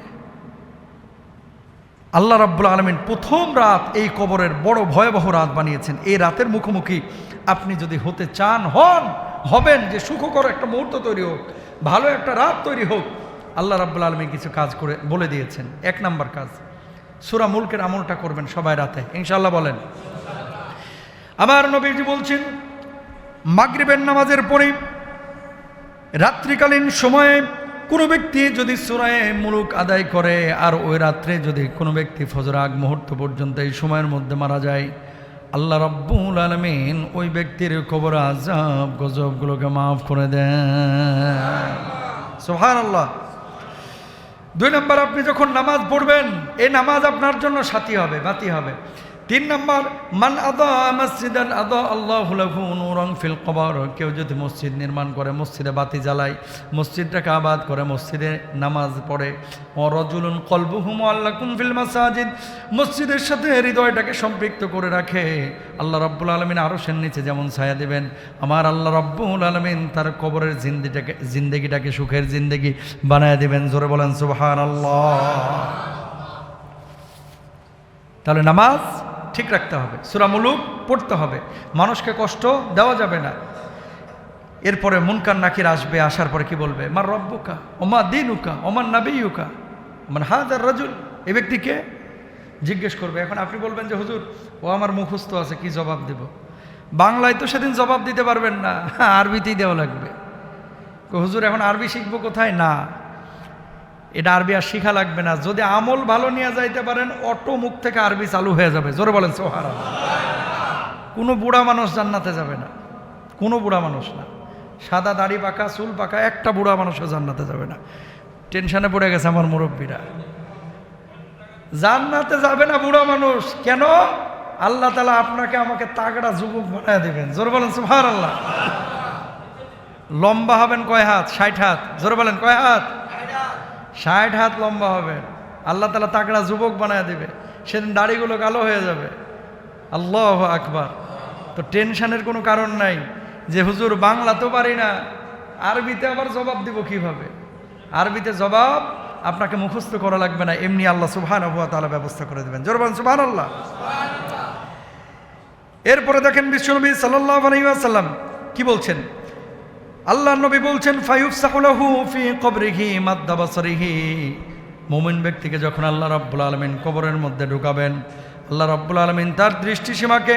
S1: আল্লাহ রাব্বুল আলামিন প্রথম রাত এই কবরের বড় ভয়াবহ রাত বানিয়েছেন। এই রাতের মুখোমুখি আপনি যদি হতে চান, হবেন, যে সুখকর একটা মুহূর্ত তৈরি হোক, ভালো একটা রাত তৈরি হোক, আল্লাহ রাব্বুল আলামিন কিছু কাজ করে বলে দিয়েছেন। 1 নাম্বার কাজ, সূরা মুলকের আমলটা করবেন সবাই রাতে, ইনশাআল্লাহ বলেন। আমার নবীজি বলছেন, মাগরিবের নামাজের পরে রাত্রিকালীন সময়ে কোনো ব্যক্তি যদি সূরা মুলক আদায় করে, আর ওই রাত্রে যদি কোনো ব্যক্তি ফজর আগ মুহূর্ত পর্যন্ত এই সময়ের মধ্যে মারা যায়, আল্লাহ রাব্বুল আলামিন ওই ব্যক্তির কবর আযাব গজবগুলোকে মাফ করে দেন। সুবহানাল্লাহ। 2 নম্বর, আপনি যখন নামাজ পড়বেন এই নামাজ আপনার জন্য সাথী হবে, বাতি হবে। 3 নম্বর, মান আদা মসজিদান আদা আল্লাহু লাহু নূরান ফিল কবর। কেউ যদি মসজিদ নির্মাণ করে, মসজিদে বাতি জ্বালায়, মসজিদটাকে আবাদ করে, মসজিদে নামাজ পড়ে, ও রাজুলুন কলবুহু মুআল্লাকুন ফিল মাসাজিদ, মসজিদের সাথে হৃদয়টাকে সম্পৃক্ত করে রাখে, আল্লাহ রাব্বুল আলামিন আরশের নিচে যেমন ছায়া দিবেন, আমার আল্লাহ রাব্বুল আলামিন তার কবরের জিন্দেগিটাকে সুখের জিন্দেগি বানায় দিবেন। জোরে বলেন সুবহানাল্লাহ। তাহলে নামাজ ঠিক রাখতে হবে, সূরা মুলুক পড়তে হবে, মানুষকে কষ্ট দেওয়া যাবে না। এরপরে মুনকার নাকির আসবে, আসার পরে কি বলবে? মার রব্বুকা ওমা দীনুকা ওমান নাবিয়ুকা মান হাযার রাজুল। এই ব্যক্তিকে জিজ্ঞেস করবে। এখন আপনি বলবেন যে হুজুর ও আমার মুখস্থ আছে, কি জবাব দেব? বাংলায় তো সেদিন জবাব দিতে পারবেন না, আরবিতেই দেওয়া লাগবে। হুজুর এখন আরবি শিখবো কোথায়? না, এটা আরবি আর শিখা লাগবে না, যদি আমল ভালো নিয়ে যাইতে পারেন অটো মুখ থেকে আরবি চালু হয়ে যাবে। জোরে বলেন সুবহানাল্লাহ। কোনো বুড়া মানুষ জান্নাতে যাবে না, কোনো বুড়া মানুষ না, সাদা দাড়ি পাকা চুল পাকা একটা বুড়া মানুষও জান্নাতে যাবে না। টেনশনে পড়ে গেছে আমার মুরব্বীরা, জান্নাতে যাবে না বুড়া মানুষ। কেন? আল্লাহ তাআলা আপনাকে আমাকে তাগড়া যুবক বানায় দিবেন। জোরে বলেন সুবহানাল্লাহ। লম্বা হবেন কয় হাত? 60 হাত। জোরে বলেন কয় হাত? 60 হাত লম্বা হবেন। আল্লাহ তাআলা তাগড়া যুবক বানায় দিবে। সেদিন দাড়িগুলো কালো হয়ে যাবে। আল্লাহু আকবার। তো টেনশনের কোনো কারণ নাই যে হুজুর বাংলা তো পারি না, আরবিতে আবার জবাব দিব কিভাবে? আরবিতে জবাব আপনাকে মুখস্থ করা লাগবে না, এমনি আল্লাহ সুবহানাহু ওয়া তাআলা ব্যবস্থা করে দেবেন। জোরে বলেন সুবহানাল্লাহ। এরপরে দেখেন বিশ্বনবী সাল্লাল্লাহু আলাইহি ওয়াসাল্লাম কি বলছেন? আল্লাহর নবী বলছেন ফায়ুফসাহু লাহু ফি কবরিহি মাদ্দা বাসরিহি। মুমিন ব্যক্তিকে যখন আল্লাহ রাব্বুল আলামিন কবরের মধ্যে ঢুকাবেন, আল্লাহ রাব্বুল আলামিন তার দৃষ্টিসীমাকে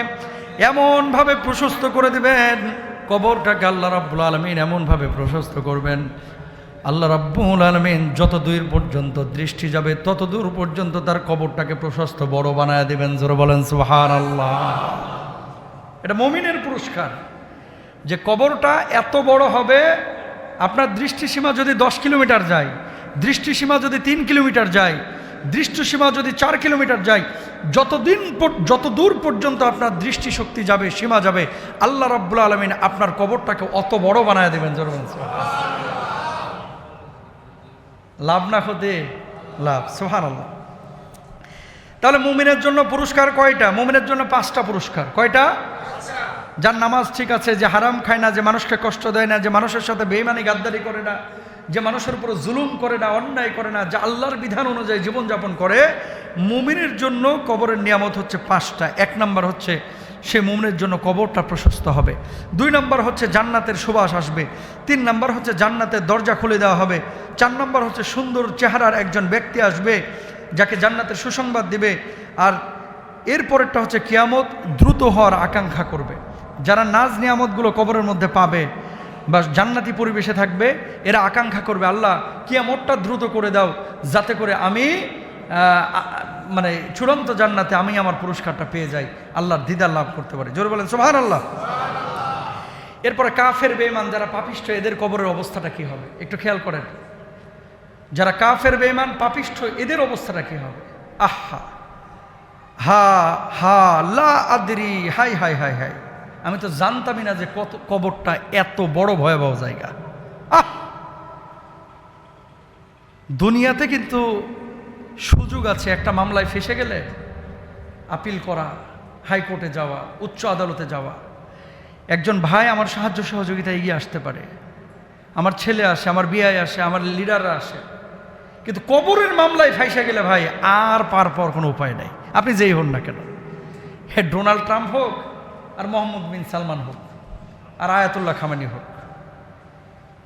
S1: এমনভাবে প্রশস্ত করে দিবেন, কবরটাকে আল্লাহ রাব্বুল আলামিন এমনভাবে প্রশস্ত করবেন, আল্লাহ রাব্বুল আলামিন যত দূর পর্যন্ত দৃষ্টি যাবে তত দূর পর্যন্ত তার কবরটাকে প্রশস্ত বড় বানায় দিবেন। জোরে বলেন সুবহানাল্লাহ। এটা মুমিনের পুরস্কার যে কবরটা এত বড় হবে, আপনার দৃষ্টিসীমা যদি 10 কিলোমিটার যায়, দৃষ্টিসীমা যদি 3 কিলোমিটার যায়, দৃষ্টিসীমা যদি 4 কিলোমিটার যায়, যত দূর পর্যন্ত আপনার দৃষ্টিশক্তি যাবে, সীমা যাবে, আল্লাহ রাব্বুল আলামিন আপনার কবরটাকে অত বড় বানায় দেবেন। জোরে বলেন লাভ না হতে লাভ। সুবহানাল্লাহ। তাহলে মুমিনের জন্য পুরস্কার কয়টা? মুমিনের জন্য 5টা পুরস্কার। কয়টা? যার নামাজ ঠিক আছে, যে হারাম খায় না, যে মানুষকে কষ্ট দেয় না, যে মানুষের সাথে বেঈমানি গাদ্দারি করে না, যে মানুষের উপর জুলুম করে না, অন্যায় করে না, যে আল্লাহর বিধান অনুযায়ী জীবনযাপন করে, মুমিনের জন্য কবরের নিয়ামত হচ্ছে 5টা। 1 নম্বর হচ্ছে সে মুমিনের জন্য কবরটা প্রশস্ত হবে। 2 নম্বর হচ্ছে জান্নাতের সুবাস আসবে। 3 নম্বর হচ্ছে জান্নাতের দরজা খুলে দেওয়া হবে। 4 নম্বর হচ্ছে সুন্দর চেহারার একজন ব্যক্তি আসবে যাকে জান্নাতের সুসংবাদ দিবে। আর এরপরেরটা হচ্ছে কিয়ামত দ্রুত হওয়ার আকাঙ্ক্ষা করবে। যারা নাজ নিয়ামতগুলো কবরের মধ্যে পাবে বা জান্নাতি পরিবেশে থাকবে, এরা আকাঙ্ক্ষা করবে আল্লাহ কিয়ামতটা দ্রুত করে দাও, যাতে করে আমি মানে চূড়ান্ত জান্নাতে আমি আমার পুরস্কারটা পেয়ে যাই, আল্লাহর দিদার লাভ করতে পারি। জোরে বলেন সুবহানাল্লাহ। এরপরে কাফের বেঈমান যারা পাপিষ্ঠ, এদের কবরের অবস্থাটা কি হবে একটু খেয়াল করেন। যারা কাফের বেঈমান পাপিষ্ঠ, এদের অবস্থাটা কি হবে? আহা হা হা লা Adori, high high high high, আমি তো জানতামই না যে কবরটা এত বড় ভয়াবহ জায়গা। দুনিয়াতে কিন্তু সুযোগ আছে, একটা মামলায় ফেসে গেলে আপিল করা, হাইকোর্টে যাওয়া, উচ্চ আদালতে যাওয়া। একজন ভাই আমার সাহায্য সহযোগিতা এগিয়ে আসতে পারে, আমার ছেলে আসে, আমার বিয়ে আসে, আমার লিডাররা আসে, কিন্তু কবরের মামলায় ফাইসা গেলে ভাই আর পার পাওয়ার কোনো উপায় নাই। আপনি যেই হন না কেন, হে ডোনাল্ড ট্রাম্প হোক, আর মোহাম্মদ বিন সালমান হোক, আর আয়াতুল্লাহ খামেনি হোক,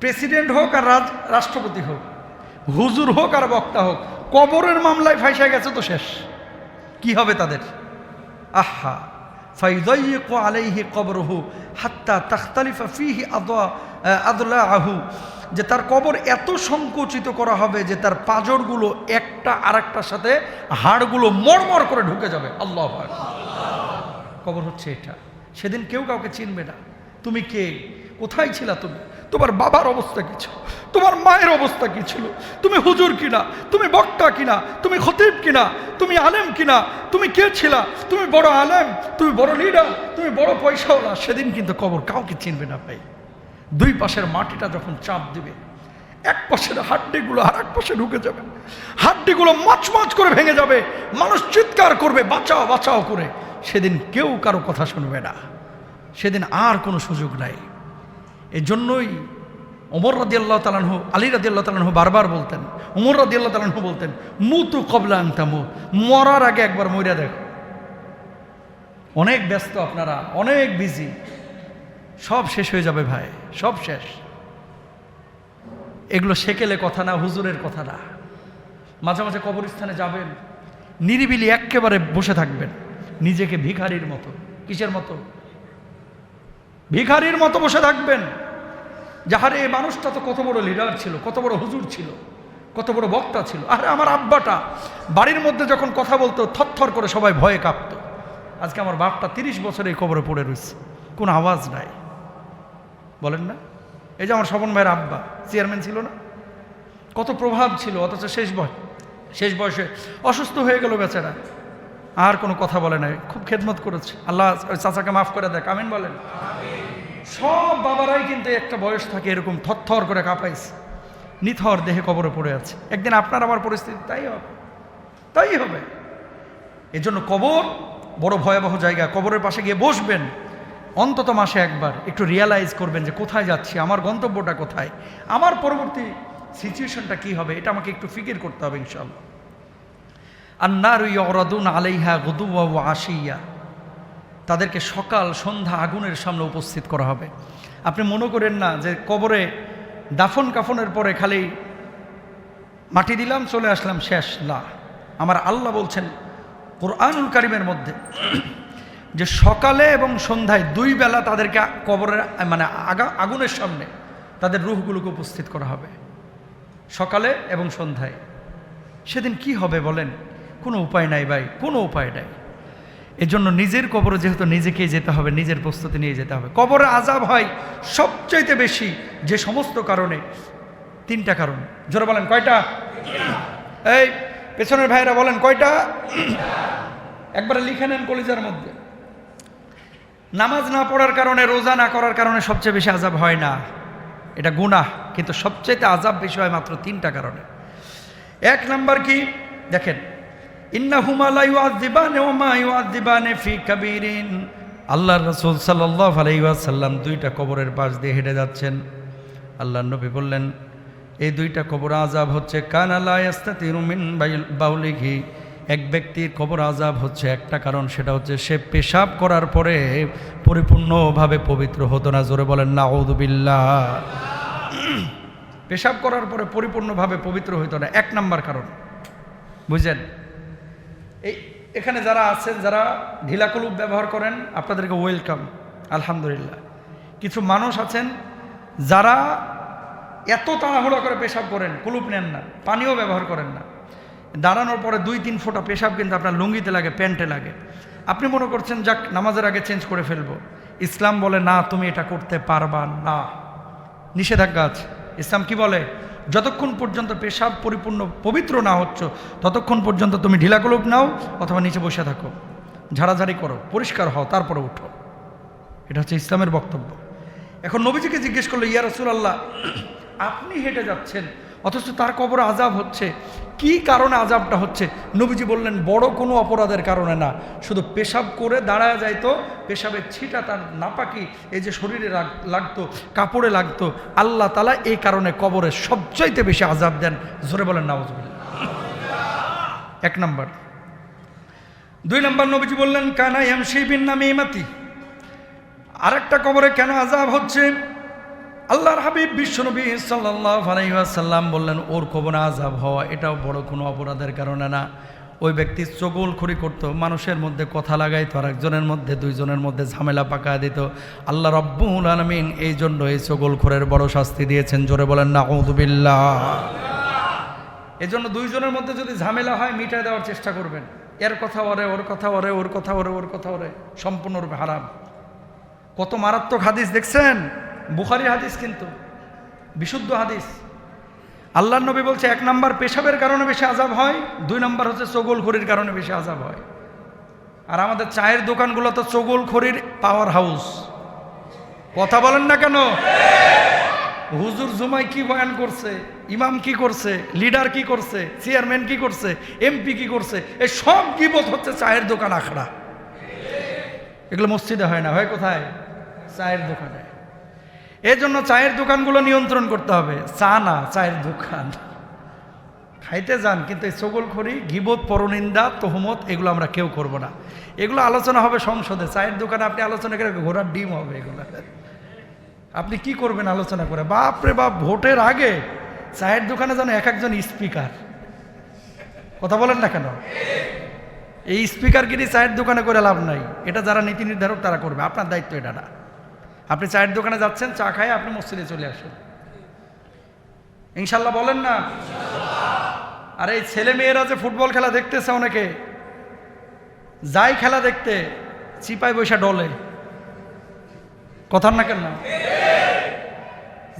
S1: প্রেসিডেন্ট হোক আর রাষ্ট্রপতি হোক, হুজুর হোক আর বক্তা হোক, কবরের মামলায় ফাইসা গেছে তো শেষ। কি হবে তাদের? আহা ফায়ুযায়্যিকু আলাইহি কবরুহু হাত্তা তাখতালিফা ফীহি আদলাহু, যে তার কবর এত সংকুচিত করা হবে যে তার পাঁজরগুলো একটা আরেকটার সাথে হাড়গুলো মরমর করে ঢুকে যাবে। আল্লাহু আকবার। কবর হচ্ছে এটা। সেদিন কেউ কাউকে চিনবে না। তুমি কে? কোথায় ছিলা তুমি? তোমার বাবার অবস্থা কি ছিল? তোমার মায়ের অবস্থা কি ছিল? তুমি হুজুর কিনা? তুমি বক্তা কিনা? তুমি খতিব কিনা? তুমি আলেম কিনা? তুমি কে ছিলা? তুমি বড় আলেম, তুমি বড় লিডার, তুমি বড় পয়সাওয়ালা। সেদিন কিন্তু কবর কাউকে চিনবে না ভাই। 2 পাশের মাটিটা যখন চাপ দিবে, এক পাশের হাড্ডিগুলো আর এক পাশে ঢুকে যাবে, হাড্ডিগুলো মাছ করে ভেঙে যাবে, মানুষ চিৎকার করবে বাঁচাও বাঁচাও করে। সেদিন কেউ কারো কথা শুনবে না, সেদিন আর কোনো সুযোগ নাই। এই জন্যই ওমর রাদিয়াল্লাহু তাআলা আনহু, আলী রাদিয়াল্লাহু তাআলা আনহু বারবার বলতেন, ওমর রাদিয়াল্লাহু তাআলা আনহু বলতেন, মুতু ক্বাবলা আন তামুত, মরার আগে একবার মইরা দেখো। অনেক ব্যস্ত আপনারা, অনেক বিজি, সব শেষ হয়ে যাবে ভাই, সব শেষ। এগুলো সেকেলে কথা না, হুজুরের কথা না। মাঝে মাঝে কবরস্থানে যাবেন, নিরিবিলি একেবারে বসে থাকবেন, নিজেকে ভিখারির মতো। কিসের মতো? ভিখারির মতো বসে থাকবেন। যাহারে এই মানুষটা তো কত বড় লিডার ছিল, কত বড় হুজুর ছিল, কত বড় বক্তা ছিল। আরে আমার আব্বাটা বাড়ির মধ্যে যখন কথা বলতো থরথর করে সবাই ভয়ে কাঁপত। আজকে আমার বাপটা 30 বছর এই কবরে পড়ে রয়েছে, কোনো আওয়াজ নাই। বলেন না? এই যে আমার স্বপন ভাইয়ের আব্বা চেয়ারম্যান ছিল না, কত প্রভাব ছিল, অথচ শেষ বয়সে অসুস্থ হয়ে গেল বেচারা, আর কোনো কথা বলে নাই, খুব খেদমত করেছে। আল্লাহ চাচাকে মাফ করে দেখ, আমিন বলেন। সব বাবারাই কিন্তু একটা বয়স থাকে এরকম থরথর করে কাঁপাইছে, নিথর দেহে কবরে পড়ে আছে। একদিন আপনার আমার পরিস্থিতি তাই হবে। এজন্য কবর বড় ভয়াবহ জায়গা। কবরের পাশে গিয়ে বসবেন, অন্তত মাসে একবার একটু রিয়ালাইজ করবেন যে কোথায় যাচ্ছি, আমার গন্তব্যটা কোথায়, আমার পরবর্তী সিচুয়েশনটা কি হবে, এটা আমাকে একটু ফিকির করতে হবে ইনশাআল্লাহ। আন্নারু ইউরাদুন আলাইহা গুদুওয়া ওয়া আশিয়া, তাদেরকে সকাল সন্ধ্যা আগুনের সামনে উপস্থিত করা হবে। আপনি মনে করেন না যে কবরে দাফন কাফনের পরে খালি মাটি দিলাম চলে আসলাম শেষ, না। আমার আল্লাহ বলছেন কুরআনুল কারীমের মধ্যে যে সকালে এবং সন্ধ্যায় 2 বেলা তাদেরকে কবরের মানে আগুনের সামনে তাদের রূহগুলোকে উপস্থিত করা হবে, সকালে এবং সন্ধ্যায়। সেদিন কি হবে বলেন? কোনো উপায় নাই ভাই, কোনো উপায় নাই। এজন্য নিজের কবরে যেহেতু নিজেকেই যেতে হবে, নিজের প্রস্তুতি নিয়ে যেতে হবে। কবরে আযাব হয় সবচাইতে বেশি যে সমস্ত কারণে, 3টা কারণ। জোরে বলেন কয়টা? এই পেছনের ভাইরা বলেন কয়টা? একবারে লিখে নেন কলিজার মধ্যে। নামাজ না পড়ার কারণে, রোজা না করার কারণে সবচেয়ে বেশি আযাব হয় না, এটা গুনাহ, কিন্তু সবচাইতে আযাব বেশি হয় মাত্র 3টা কারণে। 1 নাম্বার কি দেখেন, ইন্নাহুমা লা ইউআযিবানি ওয়া মা ইউআযিবানি ফি কাবীরিন। আল্লাহর রাসূল সাল্লাল্লাহু আলাইহি ওয়াসাল্লাম 2টা কবরের পাশ দিয়ে হেঁটে যাচ্ছেন। আল্লাহর নবী বললেন এই 2টা কবর আযাব হচ্ছে কানা লা ইস্তাতিরু মিন বাউলিহি। এক ব্যক্তির কবর আযাব হচ্ছে একটা কারণ, সেটা হচ্ছে সে পেশাব করার পরে পরিপূর্ণভাবে পবিত্র হতো না। জোরে বলেন নাউযুবিল্লাহ। পেশাব করার পরে পরিপূর্ণভাবে পবিত্র হতো না, 1 নাম্বার কারণ। বুঝলেন? এখানে যারা আছেন, যারা ঢিলা কলুপ ব্যবহার করেন, আপনাদেরকে ওয়েলকাম, আলহামদুলিল্লাহ। কিছু মানুষ আছেন যারা এত তাড়াহুড়া করে পেশাব করেন, কলুপ নেন না, পানিও ব্যবহার করেন না। দাঁড়ানোর পরে 2-3 ফোঁটা পেশাব কিন্তু আপনার লুঙ্গিতে লাগে, প্যান্টে লাগে। আপনি মনে করছেন যাক নামাজের আগে চেঞ্জ করে ফেলবো। ইসলাম বলে না, তুমি এটা করতে পারবা না, নিষেধাজ্ঞা আছে। ইসলাম কি বলে? যতক্ষণ পর্যন্ত পেশাব পরিপূর্ণ পবিত্র না হচ্ছ ততক্ষণ পর্যন্ত তুমি ঢিলা কলুপ নাও অথবা নিচে বসে থাকো, ঝাড়াঝাড়ি করো, পরিষ্কার হও, তারপরে উঠো। এটা হচ্ছে ইসলামের বক্তব্য। এখন নবীজিকে জিজ্ঞেস করলো, ইয়া রাসূলুল্লাহ, আপনি হেঁটে যাচ্ছেন অথচ তার কবরে আযাব হচ্ছে, কি কারণে আযাবটা হচ্ছে? নবীজি বললেন বড় কোনো অপরাধের কারণে না, শুধু পেশাব করে দাঁড়ায় যাইতো, পেশাবের ছিটা তার নাপাকি এই যে শরীরে লাগতো, কাপড়ে লাগতো, আল্লাহ তাআলা এই কারণে কবরে সবচাইতে বেশি আযাব দেন। জোরে বলেন নাউযুবিল্লাহ। 1 নাম্বার। 2 নাম্বার, নবীজি বললেন কানা ইয়ামশি বিন নামিমাতি। আরেকটা কবরে কেন আযাব হচ্ছে? আল্লাহর হাবিব বিশ্বনবী সাল্লাল্লাহু আলাইহি ওয়াসাল্লাম বললেন ওর কবরে আযাব হওয়া এটাও বড় কোনো অপরাধের কারণে না। ওই ব্যক্তি চগলখড়ি করত, মানুষের মধ্যে কথা লাগাইতো, আর একজনের মধ্যে 2 জনের মধ্যে ঝামেলা পাকায় দিত। আল্লাহ রাব্বুল আলামিন এই জন্য এই চগলখড়ের বড় শাস্তি দিয়েছেন। জোরে বলেন নাউযুবিল্লাহ। এই জন্য 2 জনের মধ্যে যদি ঝামেলা হয় মিটায় দেওয়ার চেষ্টা করবেন। এর কথা ওরে, ওর কথা ওরে, ওর কথা ওরে, ওর কথা ওরে, সম্পূর্ণরূপে হারাম। কত মারাত্মক হাদিস দেখছেন, বুখারীর হাদিস, কিন্তু বিশুদ্ধ হাদিস। আল্লাহর নবী বলছে 1 নাম্বার পেশাবের কারণে বেশি আযাব হয়, 2 নাম্বার হচ্ছে চগলখড়ির কারণে বেশি আযাব হয়। আর আমাদের চায়ের দোকানগুলো তো চগলখড়ির পাওয়ার হাউস। কথা বলেন না কেন? হুজুর জুমায় কি বয়ান করছে, ইমাম কি করছে, লিডার কি করছে, চেয়ারম্যান কি করছে, এমপি কি করছে, এই সব গীবত হচ্ছে চায়ের দোকান আখড়া। এগুলো মসজিদে হয় না, হয় কোথায়? চায়ের দোকানে। এই জন্য চায়ের দোকানগুলো নিয়ন্ত্রণ করতে হবে। চা না, চায়ের দোকান। খাইতে যান, কিন্তু এই চগলখড়ি, গীবত, পরনিন্দা, তহমত এগুলো আমরা কেউ করব না। এগুলো আলোচনা হবে সংসদে। চায়ের দোকানে আপনি আলোচনা করে ঘোড়ার ডিম হবে এগুলো। আপনি কি করবেন আলোচনা করে? বাপ রে বাপ, ভোটের আগে চায়ের দোকানে যেন এক একজন স্পিকার। কথা বলেন না কেন? এই স্পিকারগিরি চায়ের দোকানে করে লাভ নাই। এটা যারা নীতি নির্ধারক তারা করবে, আপনার দায়িত্ব এটা না। আপনি চায়ের দোকানে যাচ্ছেন, চা খায় আপনি মসজিদে চলে আসুন ইনশাল্লাহ। বলেন না? আর এই ছেলে মেয়েরা যে ফুটবল খেলা দেখতেছে, অনেকে যাই খেলা দেখতে চিপাই বৈশা ডলে, কথার না কেন,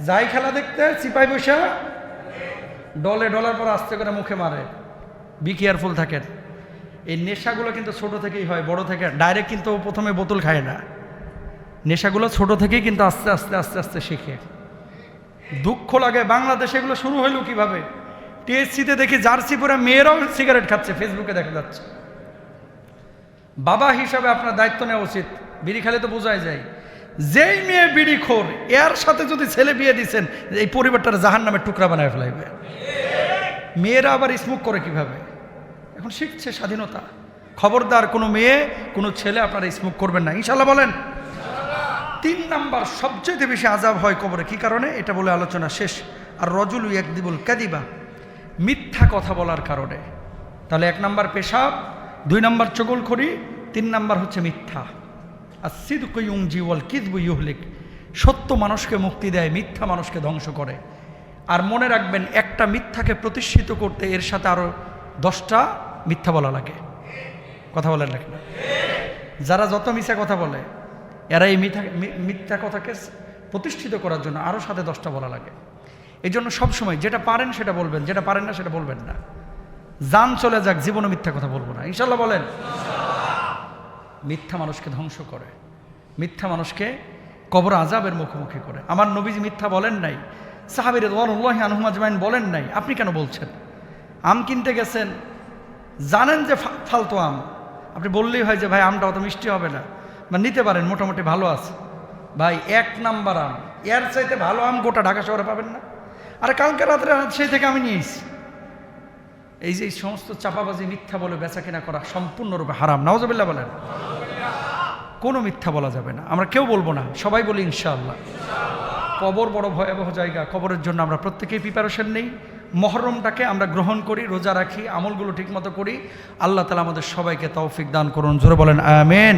S1: যাই খেলা দেখতে চিপাই বৈশা ডলে, ডলার পর আস্তে করে মুখে মারে। বি কেয়ারফুল থাকেন। এই নেশাগুলো কিন্তু ছোট থেকেই হয়, বড় থেকে ডাইরেক্ট কিন্তু প্রথমে বোতল খায় না। নেশাগুলো ছোট থেকেই কিন্তু আস্তে আস্তে আস্তে আস্তে শিখে। দুঃখ লাগে বাংলাদেশে এগুলো শুরু হইল কিভাবে? টিএসসিতে দেখি জার্সি পরে মেয়েরাও সিগারেট খাচ্ছে, ফেসবুকে দেখা যাচ্ছে। বাবা হিসাবে আপনার দায়িত্ব নেওয়া উচিত। বিড়ি খেলে তো বোঝাই যায়, যেই মেয়ে বিড়ি খোর, এর সাথে যদি ছেলে বিয়ে দিচ্ছেন, এই পরিবারটার জাহান নামে টুকরা বানায় ফেলাইবে। মেয়েরা আবার স্মোক করে কিভাবে? এখন শিখছে স্বাধীনতা। খবরদার কোনো মেয়ে কোনো ছেলে আপনারা স্মোক করবেন না, ইনশাল্লাহ বলেন। 3 নাম্বার সবচেয়ে বেশি আযাব হয় কবরে, কি কারণে? এটা বলে আলোচনা শেষ। আর রজুলু ইয়াকদিবুল কাদিবা, মিথ্যা কথা বলার কারণে। তাহলে 1 নাম্বার পেশাব, 2 নাম্বার চগলখড়ি, 3 নাম্বার হচ্ছে মিথ্যা। আর সিদকু ইউনজি ওয়াল কিযবু ইউহলিক, সত্য মানুষকে মুক্তি দেয়, মিথ্যা মানুষকে ধ্বংস করে। আর মনে রাখবেন, একটা মিথ্যাকে প্রতিষ্ঠিত করতে এর সাথে আরো 10টা মিথ্যা বলা লাগে। কথা বলেন না? যারা যত মিথ্যা কথা বলে, এরা এই মিথ্যা কথাকে প্রতিষ্ঠিত করার জন্য আরও সাথে 10টা বলা লাগে। এই জন্য সবসময় যেটা পারেন সেটা বলবেন, যেটা পারেন না সেটা বলবেন না। জান চলে যাক, জীবনে মিথ্যা কথা বলবো না, ইনশাল্লাহ বলেন। মিথ্যা মানুষকে ধ্বংস করে, মিথ্যা মানুষকে কবর আযাবের মুখোমুখি করে। আমার নবীজি মিথ্যা বলেন নাই, সাহাবী রাদিয়াল্লাহু আনহুম আজমাইন বলেন নাই, আপনি কেন বলছেন? আম কিনতে গেছেন, জানেন যে ফালতু আম, আপনি বললেই হয় যে ভাই আমটা অত মিষ্টি হবে না, বা নিতে পারেন, মোটামুটি ভালো আছে। ভাই 1 নাম্বার আম, এর চাইতে ভালো আম গোটা ঢাকা শহরে পাবেন না। আর কালকে রাত্রে সেই থেকে আমি নিয়েছি। এই যে এই সমস্ত চাপাবাজি, মিথ্যা বলে বেচা কেনা করা সম্পূর্ণরূপে হারাম। নাউজুবিল্লাহ বলেন। কোনো মিথ্যা বলা যাবে না, আমরা কেউ বলবো না, সবাই বলি ইনশাআল্লাহ। কবর বড় ভয়াবহ জায়গা, কবরের জন্য আমরা প্রত্যেকেই প্রিপারেশন নেই। মুহররমটাকে আমরা গ্রহণ করি, রোজা রাখি, আমলগুলো ঠিকমতো করি। আল্লাহ তাআলা আমাদের সবাইকে তৌফিক দান করুন, জোরে বলেন আমিন।